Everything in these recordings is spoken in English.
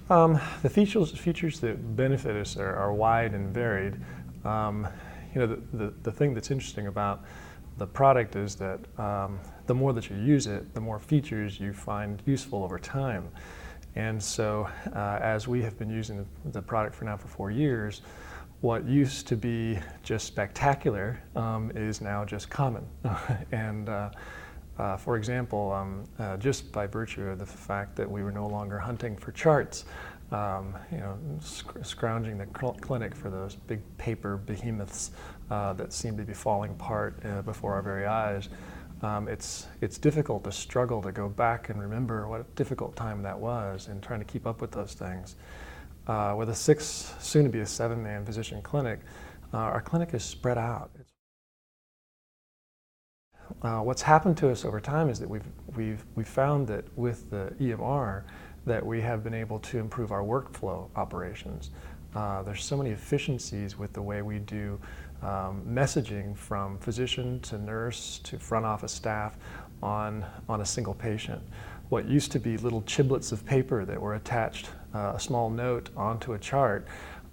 The features that benefit us are wide and varied. The thing that's interesting about the product is that the more that you use it, the more features you find useful over time. And so as we have been using the product for 4 years, what used to be just spectacular is now just common. And for example, just by virtue of the fact that we were no longer hunting for charts, scrounging the clinic for those big paper behemoths that seem to be falling apart before our very eyes, it's difficult to struggle to go back and remember what a difficult time that was and trying to keep up with those things. With a 6, soon to be a 7-man physician clinic, our clinic is spread out. What's happened to us over time is that we've found that with the EMR that we have been able to improve our workflow operations. There's so many efficiencies with the way we do messaging from physician to nurse to front office staff on a single patient. What used to be little chiblets of paper that were attached, a small note onto a chart,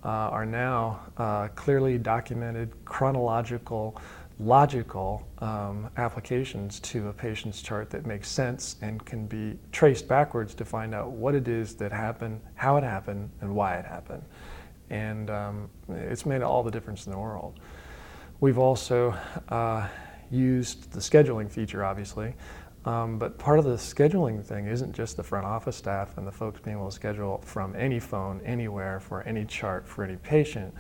are now clearly documented, chronological, logical applications to a patient's chart that makes sense and can be traced backwards to find out what it is that happened, how it happened, and why it happened. And it's made all the difference in the world. We've also used the scheduling feature, obviously, but part of the scheduling thing isn't just the front office staff and the folks being able to schedule from any phone, anywhere, for any chart, for any patient,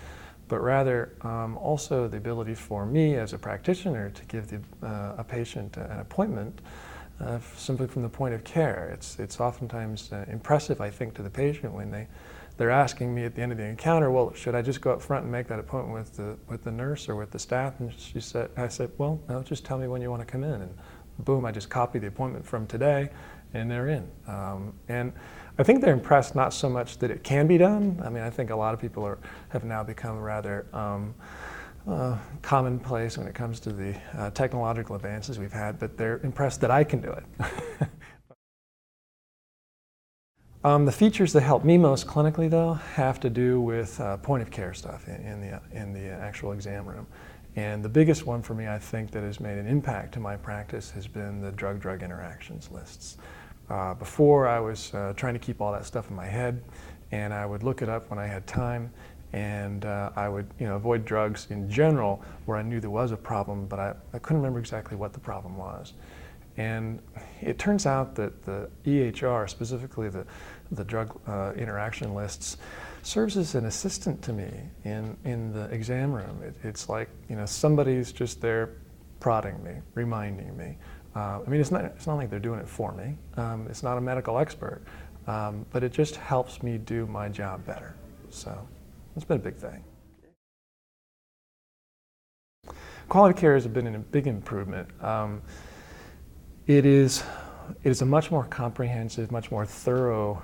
but rather also the ability for me as a practitioner to give a patient an appointment simply from the point of care. It's oftentimes impressive, I think, to the patient when they're asking me at the end of the encounter, well, should I just go up front and make that appointment with the nurse or with the staff? And I said, well, no, just tell me when you want to come in. And boom, I just copy the appointment from today, and they're in. And I think they're impressed not so much that it can be done. I mean, I think a lot of people have now become rather commonplace when it comes to the technological advances we've had, but they're impressed that I can do it. The features that help me most clinically, though, have to do with point of care stuff in the actual exam room. And the biggest one for me, I think, that has made an impact to my practice has been the drug-drug interactions lists. Before, I was trying to keep all that stuff in my head, and I would look it up when I had time, and I would avoid drugs in general where I knew there was a problem, but I couldn't remember exactly what the problem was. And it turns out that the EHR, specifically the drug interaction lists, serves as an assistant to me in the exam room. It's like somebody's just there prodding me, reminding me. I mean, it's not like they're doing it for me. It's not a medical expert, but it just helps me do my job better. So it's been a big thing. Quality care has been a big improvement. It is a much more comprehensive, much more thorough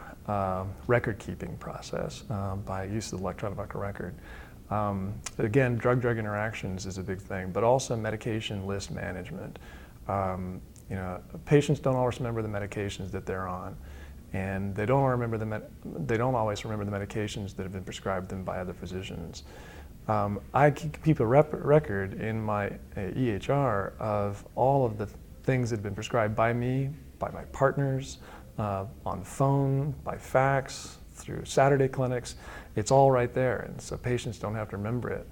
record-keeping process by use of the electronic medical record. Again, drug-drug interactions is a big thing, but also medication list management. Patients don't always remember the medications that they're on, and they don't always remember the medications that have been prescribed them by other physicians. I keep a record in my EHR of all of the things that have been prescribed by me, by my partners, on phone, by fax, through Saturday clinics. It's all right there, and so patients don't have to remember it.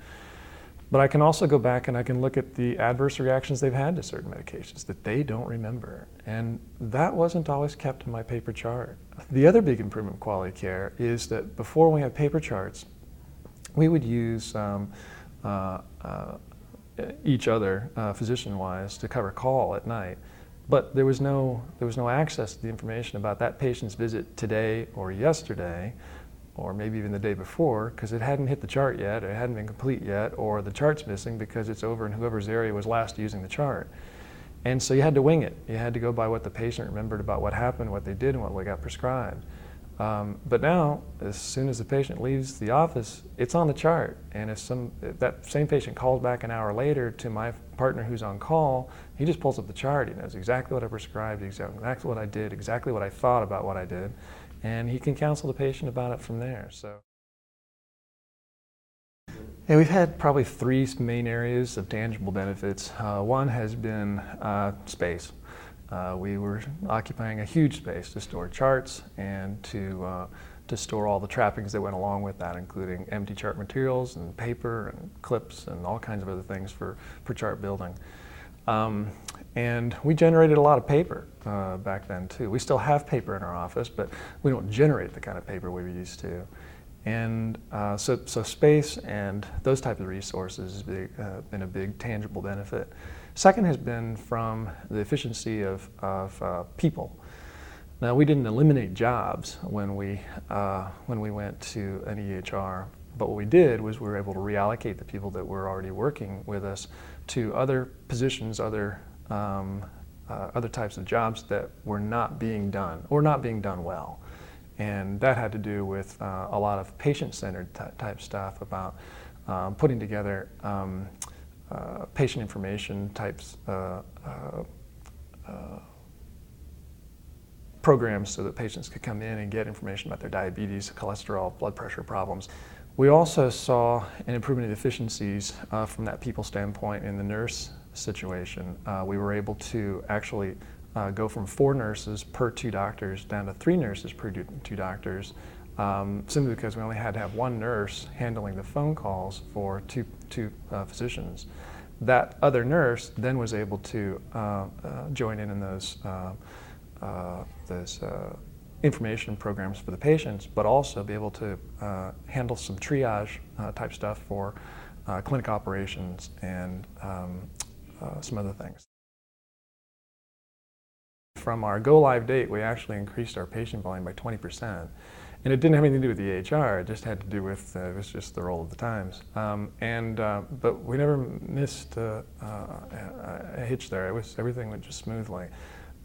But I can also go back and I can look at the adverse reactions they've had to certain medications that they don't remember, and that wasn't always kept in my paper chart. The other big improvement in quality care is that before we had paper charts, we would use each other physician-wise to cover call at night, but there was no access to the information about that patient's visit today or yesterday, or maybe even the day before, because it hadn't hit the chart yet, or it hadn't been complete yet, or the chart's missing because it's over in whoever's area was last using the chart. And so you had to wing it. You had to go by what the patient remembered about what happened, what they did, and what got prescribed. But now, as soon as the patient leaves the office, it's on the chart. And if that same patient calls back an hour later to my partner who's on call, he just pulls up the chart. He knows exactly what I prescribed, exactly what I did, exactly what I thought about what I did. and he can counsel the patient about it from there. So. Yeah, we've had probably three main areas of tangible benefits. One has been space. We were occupying a huge space to store charts and to store all the trappings that went along with that, including empty chart materials and paper and clips and all kinds of other things for chart building. And we generated a lot of paper back then too. We still have paper in our office, but we don't generate the kind of paper we used to. And so space and those types of resources has been a big tangible benefit. Second has been from the efficiency of people. Now, we didn't eliminate jobs when we went to an EHR, but what we did was we were able to reallocate the people that were already working with us to other positions, other types of jobs that were not being done or not being done well. And that had to do with a lot of patient-centered type stuff about putting together patient information types programs so that patients could come in and get information about their diabetes, cholesterol, blood pressure problems. We also saw an improvement in efficiencies from that people standpoint in the nurse situation. We were able to actually go from 4 nurses per 2 doctors down to 3 nurses per 2 doctors, simply because we only had to have 1 nurse handling the phone calls for two physicians. That other nurse then was able to join in those information programs for the patients, but also be able to handle some triage type stuff for clinic operations and some other things. From our go-live date, we actually increased our patient volume by 20%. And it didn't have anything to do with the EHR, it just had to do with, it was just the roll of the times. But we never missed a hitch there. Everything went just smoothly.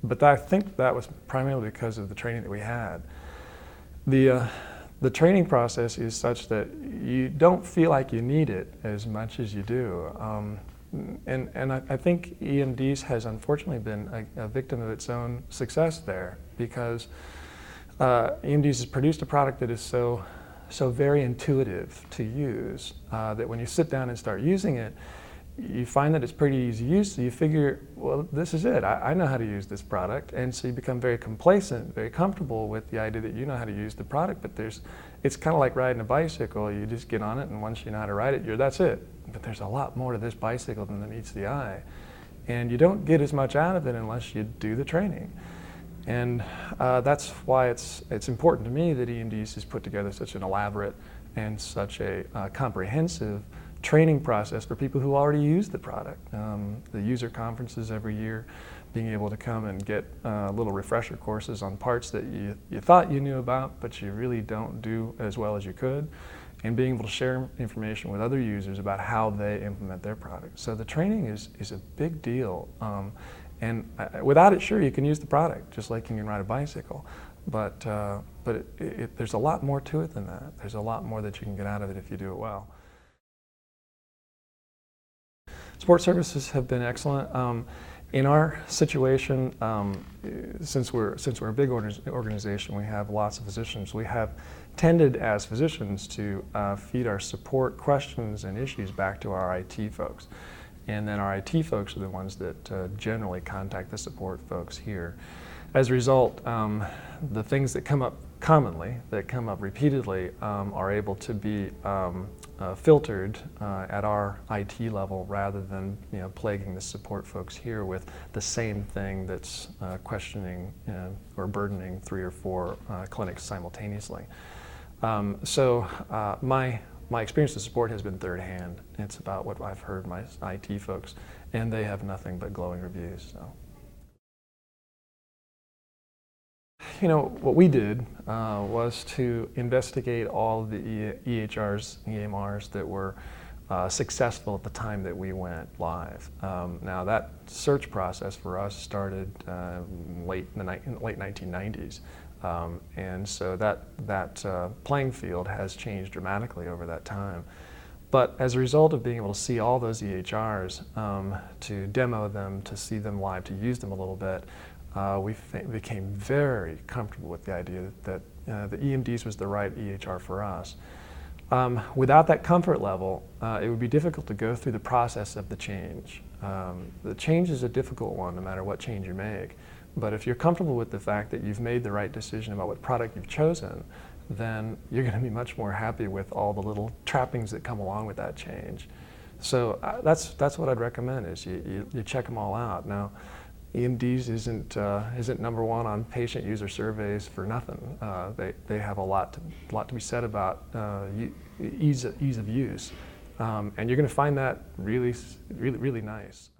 But I think that was primarily because of the training that we had. The training process is such that you don't feel like you need it as much as you do. And I think e-MDs has unfortunately been a victim of its own success there, because e-MDs has produced a product that is so very intuitive to use that when you sit down and start using it, you find that it's pretty easy use, so you figure, well, this is it. I know how to use this product, and so you become very complacent, very comfortable with the idea that you know how to use the product, but it's kind of like riding a bicycle. You just get on it, and once you know how to ride it, that's it. But there's a lot more to this bicycle than meets the eye, and you don't get as much out of it unless you do the training. And that's why it's important to me that e-MDs has put together such an elaborate and such a comprehensive training process for people who already use the product. The user conferences every year, being able to come and get little refresher courses on parts that you thought you knew about, but you really don't do as well as you could, and being able to share information with other users about how they implement their product. So the training is a big deal. And without it, sure, you can use the product, just like you can ride a bicycle. But there's a lot more to it than that. There's a lot more that you can get out of it if you do it well. Support services have been excellent. In our situation, since we're a big organization, we have lots of physicians. We have tended as physicians to feed our support questions and issues back to our IT folks. And then our IT folks are the ones that generally contact the support folks here. As a result, the things that come up commonly, that come up repeatedly, are able to be filtered at our IT level, rather than plaguing the support folks here with the same thing that's questioning or burdening 3 or 4 clinics simultaneously. So my experience with support has been third hand. It's about what I've heard my IT folks, and they have nothing but glowing reviews. So. What we did was to investigate all of the EHRs, EMRs that were successful at the time that we went live. Now that search process for us started late 1990s. And so that playing field has changed dramatically over that time. But as a result of being able to see all those EHRs, to demo them, to see them live, to use them a little bit, we became very comfortable with the idea that the e-MDs was the right EHR for us. Without that comfort level, it would be difficult to go through the process of the change. The change is a difficult one, no matter what change you make. But if you're comfortable with the fact that you've made the right decision about what product you've chosen, then you're going to be much more happy with all the little trappings that come along with that change. So that's what I'd recommend, is you check them all out. Now, e-MDs isn't number one on patient user surveys for nothing. They have a lot to be said about ease of use, and you're going to find that really nice.